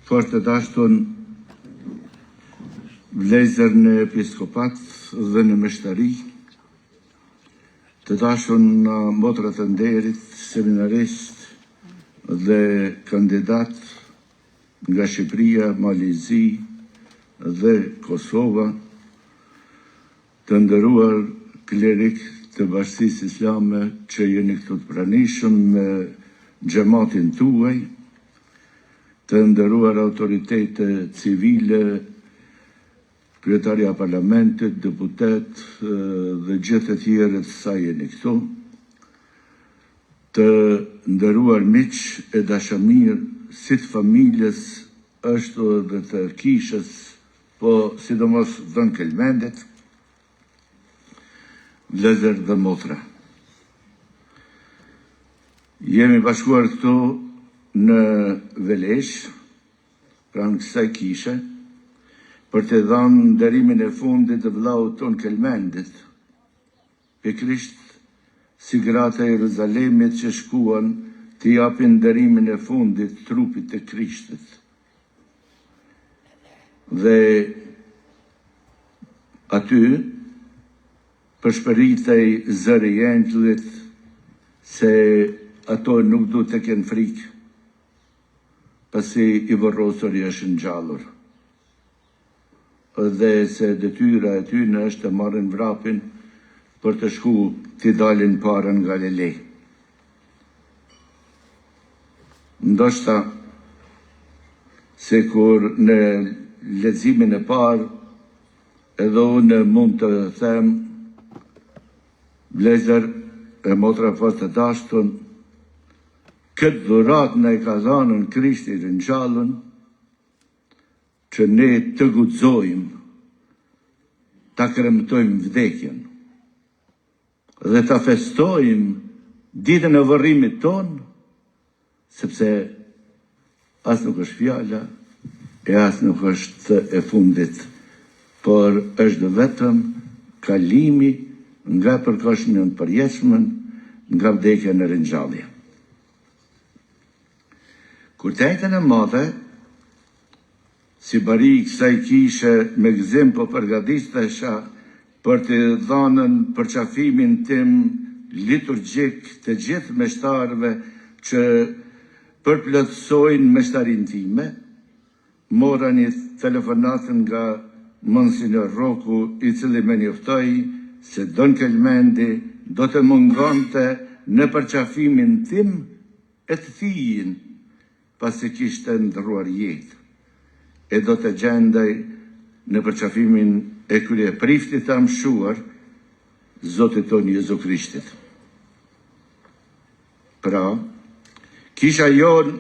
Fort të dashton vlezër në episkopat dhe në meshtari, të dashton motrat të nderit, seminarist dhe kandidat nga Shqipëria, Malizi dhe Kosova, të ndëruar klerik të Bashkisë Islame që jeni këtu të pranishëm me xhamatin tuaj, të ndëruar autoritete civile, kryetarja parlamentit, deputet dhe gjithë të tjerët sa jeni këtu, të ndëruar miq e dashamirë si të familjes ashtu dhe të kishës, po sidomos dhën Kelmendit, vlezër dhe motra. Jemi bashkuar këtu në Velesh, pranë kësaj kishe, për të dhënë nderimin e fundit të vllaut ton Kelmendit, pikërisht si gratë e Jeruzalemit që shkuan të japin nderimin e fundit trupit të Krishtit. Dhe aty përshpëritej zëri i engjëllit se ato nuk du të kenë frikë, pasi i varrosuri është ngjallur. Dhe se detyra e tyre është të marrin vrapin për të shku t'i dalin parën nga Galilei. Ndoshta se kur në leximin e parë edhe unë mund të them vlezër e motra fort të dashur, këtë dhurat në e ka dhënë Krishti ringjallën, që ne të guxojmë, ta kremtojmë vdekjen dhe ta festojmë ditën e varrimit ton, sepse as nuk është fjala e as nuk është e fundit, por është vetëm kalimi nga përkohshmja në përjetshmën, nga vdekja në ringjallje. Kur tejtën e madhe, si bari i kësaj kishe me gëzim po përgatitesha për të dhënën përqafimin tim liturgjik të gjithë meshtarëve që përplotësojnë meshtarin time, mora një telefonatën nga Monsignor Roku, i cili më njoftoi se Don Kelmendi do të mungonte në përqafimin tim e të thijin, pasi kishte ndërruar jetë, e do të gjendej në përqafimin e kryepriftit të mshuar, Zotit ton Jezu Krishtit. Pra, kisha jon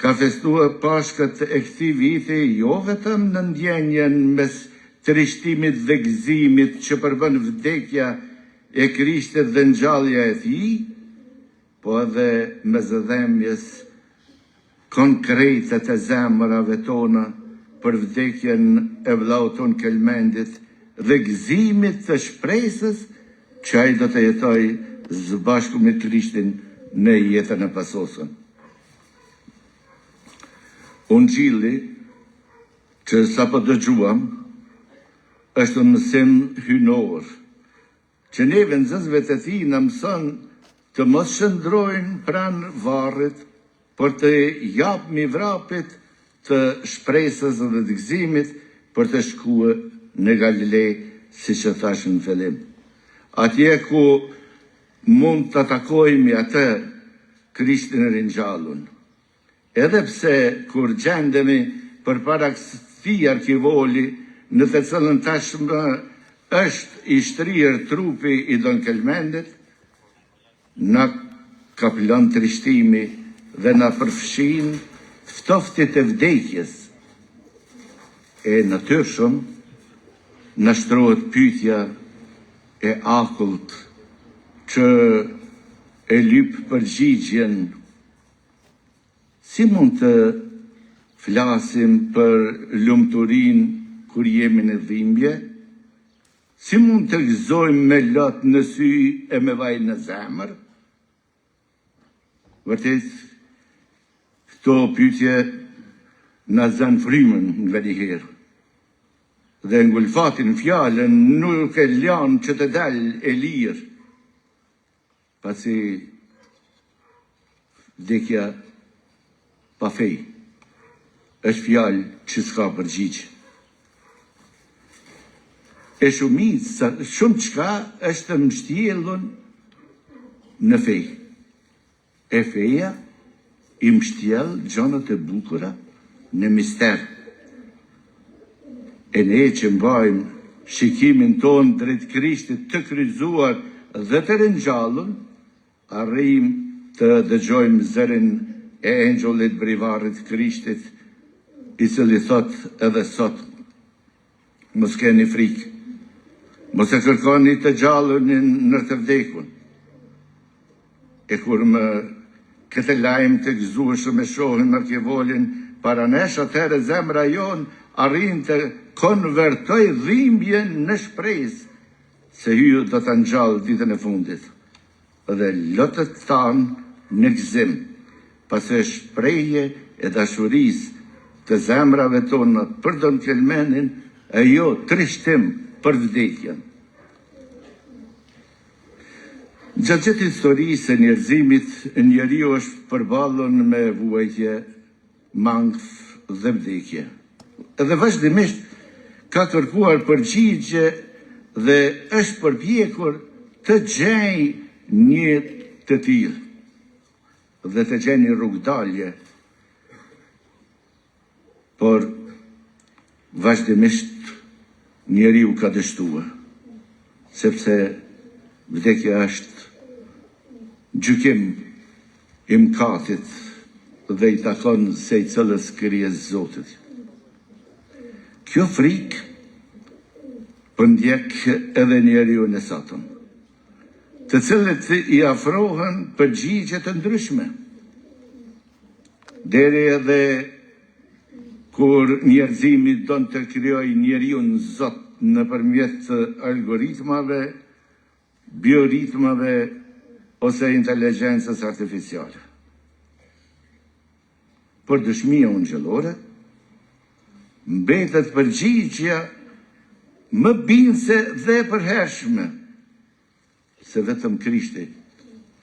ka festuar Pashkët e këtij viti jo vetëm në ndjenjen mes trishtimit dhe gëzimit që përbën vdekja e Krishtit dhe ngjallja e tij, po edhe me zëdhemjes konkrete të zemrave tona për vdekjen e vllaut ton Kelmendit dhe gëzimit të shpresës që ai do të jetojë së bashku me Krishtin në jetën e pasosën. Ungjilli që sapo dëgjuam është një mësim hynor, që neve nxënësve të tij na mëson të mos shndrojnë pranë varrit, për të japmi vrapit të shpresës dhe të gëzimit për të shkuar në Galilei, si që thash në fillim. Atje ku mund të takojmë atë Krishtin e ringjallur. Edhe pse kur gjendemi përpara këtij arkivoli në të cilën tashmë është i shtrirë trupi i Don Kelmendit, na kapilon trishtimi dhe na përfshin ftoftit e vdekjes. E natyrshëm na shtrohet pyetja e akullt që e lyp përgjigjen. Si mund të flasim për lumturinë kur jemi në dhimbje? Si mund të gëzojmë me lot në sy e me vaj në zemër? Vërtet, këto pyetje në zënë frymën nga njëherë. Dhe ngulfatin fjallën nuk e lanë që të dalë e lirë, pasi vdekja pa fej është fjallë që s'ka përgjigje. E shumë qka është mështjellën në fej. E feja i mështjell gjonët e bukura në mister. E ne që mbajmë shikimin tonë drejt Krishtit të kryzuar dhe të ringjallur, arrijm të dëgjojmë zërin e engjullit brivarit Krishtit, i cili thot edhe sot: mos keni frikë, mos e kërkoni të gjallën në të vdekun. E kur më këtë lajmë të gëzueshëm e shohim arkivolin para nesh, atëherë zemra jonë arrin të konvertoj dhimbjen në shpresë se hyju do të ngjallë ditën e fundit, dhe lotët tanë në gëzim, pas e shprehje e dashurisë të zemrave tona për Don Kelmenin, e jo trishtim për vdekjen. Gjatë gjithë historisë e njerëzimit, njeriu është përballur me vuajtje, mangth dhe vdekje. Edhe vazhdimisht ka kërkuar përgjigje dhe është përpjekur të gjejë një të tillë dhe të gjejë një rrugdalje, por vazhdimisht njeriu ka dështuar, sepse vdekja është gjykim i mkatit dhe i takon secilës krijes Zotit. Kjo frikë përndjek edhe njeriu në sotëm, të cilët i afrohen përgjigje të ndryshme, deri edhe kur njerëzimi don të krijojë njeriu në Zot nëpërmjet algoritmave, bioritmave ose inteligjencës artificiale. Për dëshmia ungjëllore mbetet përgjigja më bindëse dhe përhershme, se vetëm Krishti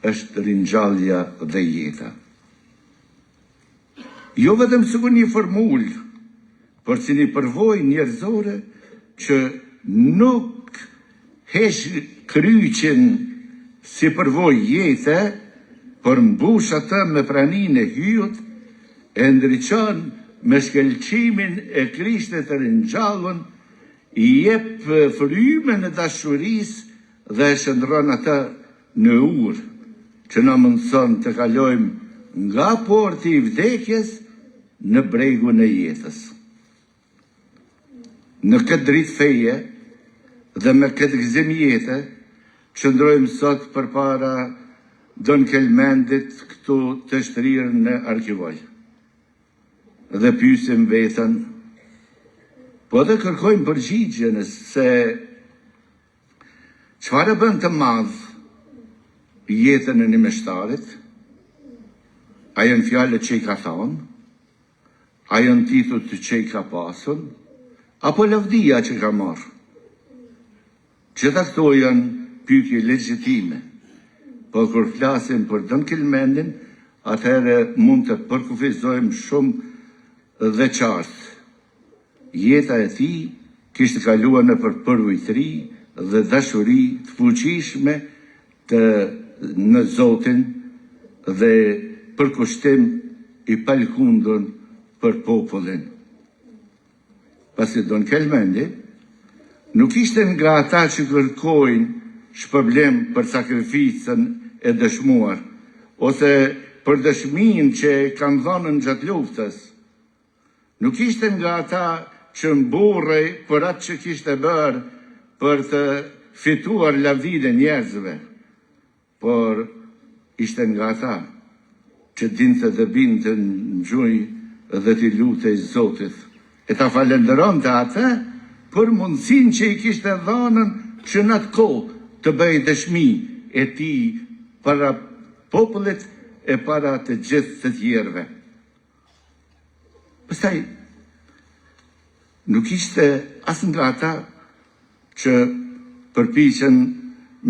është ringjallja dhe jeta. Jo vetëm sikur një formulë, por si një përvojë njerëzore që nuk hesh kryqin si përvojë jete, por mbush atë me praninë e hyjut, e ndriçon me shkëlqimin e Krishtit të ringjallur, i jep frymën e dashurisë dhe e shndron atë në urë, që na mundson të kalojmë nga porti i vdekjes në bregun e jetës. Në këtë dritë feje dhe me këtë gëzim jete, qëndrojmë sot përpara Don Kelmenit këtu të shtrirë në arkivoj. Dhe pyesim veten, po dhe kërkojmë përgjigjen se çfarë bën të madh jetën e një meshtarit? A janë fjalët që i ka thonë? A janë titullt që i ka pasur? Apo lavdia që ka marrë? Gjitha këto janë pyetje legjitime, po kur flasim për Don Kelmenin, atëherë mund të përkufizojmë shumë dhe qartë. Jeta e tij kishte kaluar në përvojtëri dhe dashuri të fuqishme në Zotin dhe përkushtim i palkundur për popullin. Pasi Don Kelmeni nuk ishte nga ata që kërkojnë shpërblim për sakrificën e dëshmuar, ose për dëshminë që kanë dhënë gjatë luftës. Nuk ishte nga ata që mburrej për atë që kishte bërë për të fituar lavdinë e njerëzve, por ishte nga ata që dinte dhe binte në gjujë dhe t'i lutej Zotit, e ta falenderonte atë për mundësinë që i kishte dhënën që në atë kohë të bëjë dëshmi e tij para popullit e para të gjithë të tjerëve. Pastaj, nuk ishte as nga ata që përpiqen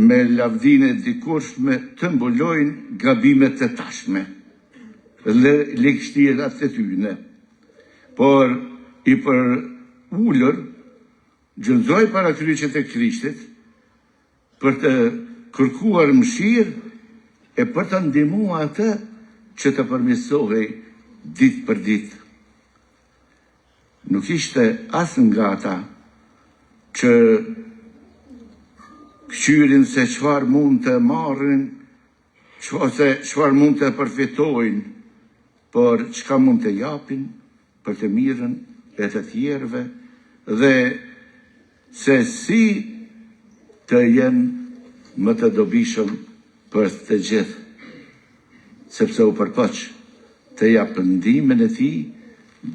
me lavdin e dikurshme të mbulojnë gabimet e tashme, lekështirat e tyne, por i për ullër gjëndzoj para kryqet e Krishtit për të kërkuar mëshirë e për të ndihmuar atë që të përmirësohej ditë për ditë. Nuk ishte as nga ata që këshyrin se çfarë mund të marrin, çfarë mund të përfitojnë, por çka mund të japin për të mirën e të tjerëve dhe se si të jenë më të dobishëm për të gjithë, sepse u përpoq të japë ndimin e tij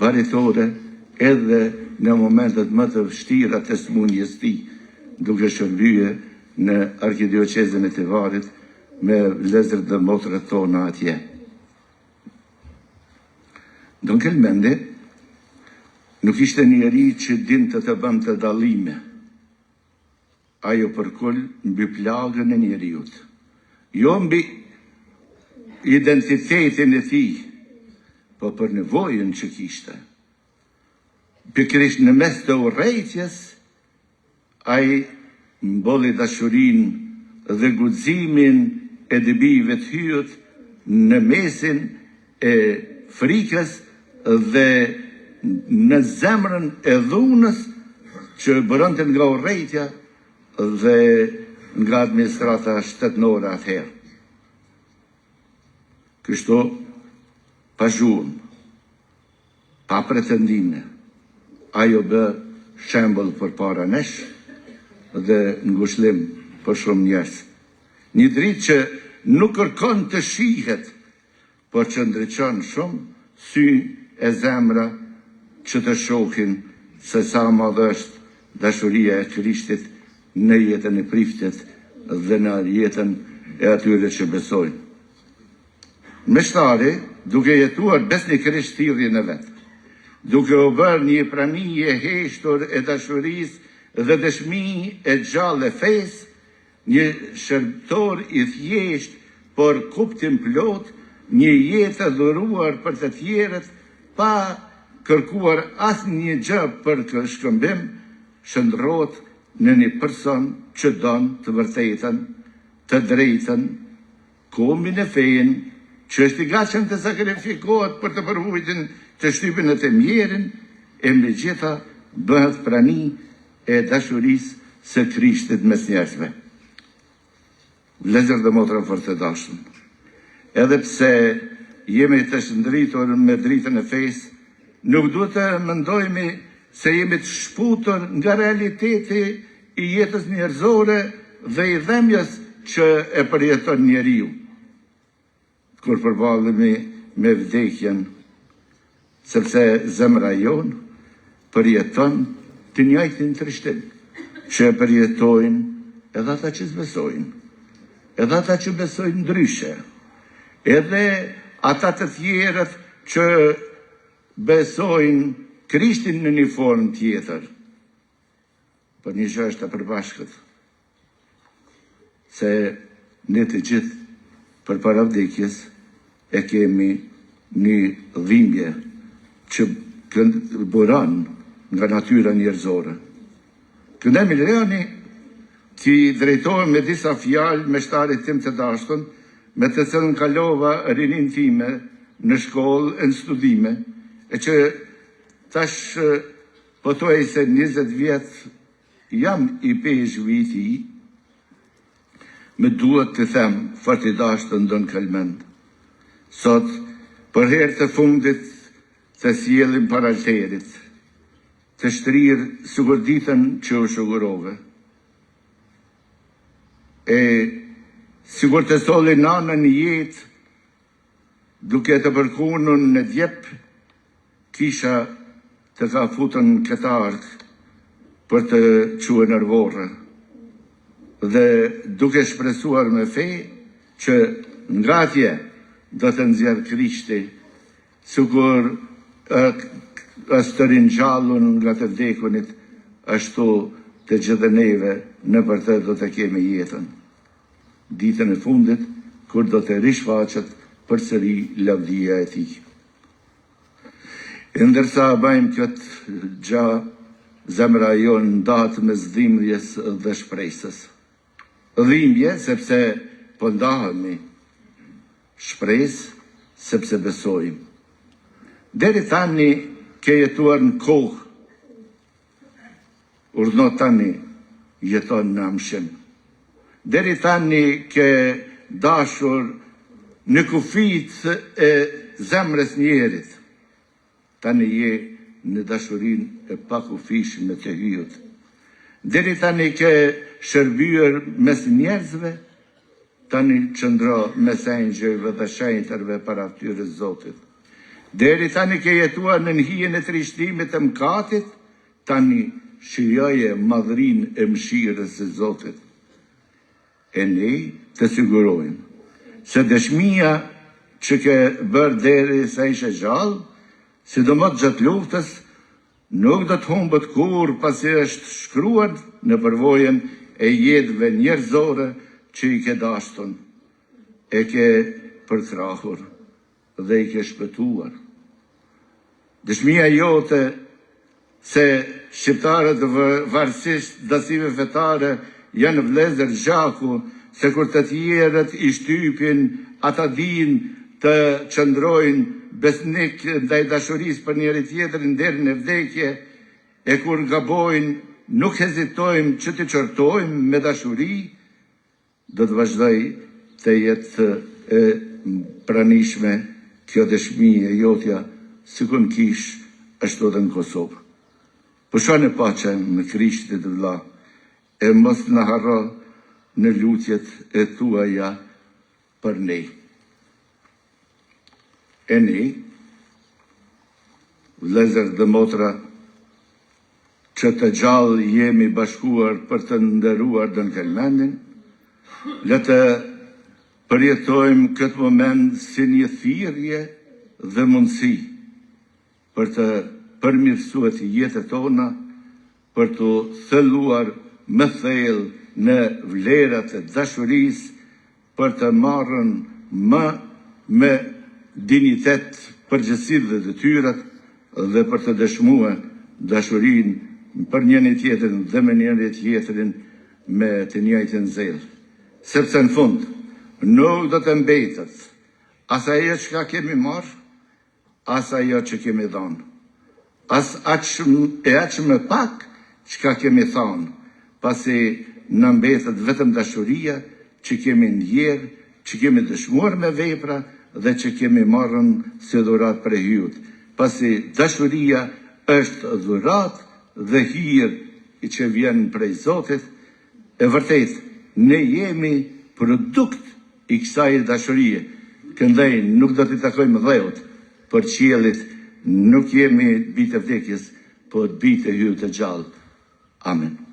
baritore edhe në momentet më të vështira të smundjes së tij, duke shërbyer në arkidioqezën e Tivarit me vëllezërit dhe motrat tona atje. Don Kelmendi nuk ishte njeri që dinte të bënte dallime. Ajo përkull mbi plagën e njeriut, jo mbi identitetin e tij, po për nevojën që kishte. Pikërisht në mes të urrejtjes, ai mbolli dashurinë dhe guximin e dobive të hyjut në mesin e frikës dhe në zemrën e dhunës që bëronte nga urrejtja dhe nga administrata shtetënore atëherë. Kështu, pa zhurmë, pa pretendime, ajo bë shembull përpara nesh dhe ngushëllim për shumë njerëz. Një dritë që nuk kërkon të shihet, por që ndriçon shumë sy e zemra që të shohin se sa madhe është dashuria e Krishtit në jetën e priftit dhe në jetën e atyre që besojnë. Meshtari, duke jetuar besnikërisht thirrjen e vet, duke u bërë një prani e heshtur e dashurisë dhe dëshmi e gjallë e fesë, një shërbëtor i thjesht, por kuptim plot, një jetë e dhuruar për të tjerët, pa kërkuar asnjë gjë për shkëmbim, shndrohet në një person që don të vërtetën, të drejtën, kombin e fenë, që është i gatshëm të sakrifikohet për të përvujtën të shtypin e të mjerin, e megjitha bëhet prani e dashurisë së Krishtit mes njerëzve. Vëllezër dhe motra fort të dashur, edhe pse jemi të shndritur me dritën e fesë, nuk duhet të mendojmë se jemi të shputur nga realiteti i jetës njerëzore dhe i dhemjes që e përjeton njeriu. Kur përballemi me vdekjen, sepse zemra jon përjeton të njëjtin trishtim që përjetojnë edhe ata që s'besojnë, edhe ata që besojnë ndryshe, edhe ata të tjerët që besojnë Krishtin në një formë tjetër. Por një gjë është e përbashkët, se ne të gjithë përpara vdekjes e kemi një dhimbje që buron nga natyra njerëzore. Këndemi lejoni t'i drejtohem me disa fjalë meshtarit tim të dashur, me të cilën kalova rinin time në shkollë e në studime, e që tash potoj se 20 vjet jam i peshëve i tij, me duhet të them fort i dashur Don Kelmend. Sot, për herë të fundit të sjellim para alterit, të shtrirë sikur ditën që u shugurove. E sikur të solli nanën në jetë, duke të përkunun në djep, kisha të ka futën këtë arkë për të quë nërvorë, dhe duke shpresuar me fe që nga tje do të nxjerrë Krishti, sikur është të ringjallur nga të vdekunit, ashtu të gjithë neve në për të do të kemi jetën. Ditën e fundit, kur do të rishfaqet përsëri lavdia e tij. E ndërsa bëjmë këtë gjë, zemra jonë ndahet mes dhimbjes dhe shpresës. Dhimbje sepse po ndahemi, shpresë sepse besojmë. Deri tani ke jetuar në kohë, urdhno tani jeton në amshim. Deri tani ke dashur në kufit e zemrës njerit, tani je në dashurin e pakufishme të hyjut. Deri tani ke shërbyer mes njerëzve, tani qëndro mes engjëjve dhe shenjtërve para fytyrës së Zotit. Deri tani ke jetuar në hijen e trishtimit të mëkatit, tani shijoje madhrinë e mëshirës së Zotit. E ne të sigurojmë se dëshmia që ke bërë deri sa ishe gjallë, sidomos gjatë luftës, nuk do të humbet kur pasi është shkruar në përvojën e jetëve njerëzore që i ke dashur, e ke përkrahur dhe i ke shpëtuar. Dëshmia jote se shqiptarët varësisht dasive fetare janë vëllezër gjaku, se kur të tjerët i shtypin, ata dinë të qëndrojnë besnik ndaj dashurisë për njëri tjetrin deri në vdekje, e kur gabojnë nuk hezitojmë që të çortojmë me dashuri, do të vazhdoj të jetë e pranishme kjo dëshmi e jotja, sikur në Kish ashtu edhe në Kosovë. Pushoni paqen në Krishtin vëlla, e mos na harro në lutjet e tuaja për ne. E ne, vëllezër dhe motra, që të gjallë jemi bashkuar për të nderuar Don Kelmenin, le të përjetojmë këtë moment si një thirrje dhe mundësi për të përmirësuar jetën tona, për të thelluar më thellë në vlerat e dashurisë, për të marrën më me dignitet përgjegjësitë dhe detyrat dhe për të dëshmuar dashurinë për njëri tjetrin dhe me njëri tjetrin me të njëjtën zell. Sepse në fund nuk do të mbetet as ajo që kemi marrë, as ajo që kemi dhënë. As aq më pak që kemi thënë, pasi në mbetet vetëm dashuria që kemi ndjerë, që kemi dëshmuar me vepra dhe që kemi marrën si dhurat për hyjut. Pasi dashuria është dhurat dhe hir që vjen prej Zotit, e vërtet, ne jemi produkt i kësaj dashurie. Këndaj nuk do t'i takojmë dheut, për qiellit nuk jemi bitë e vdekjes, por bitë e hyjut të gjallë. Amen.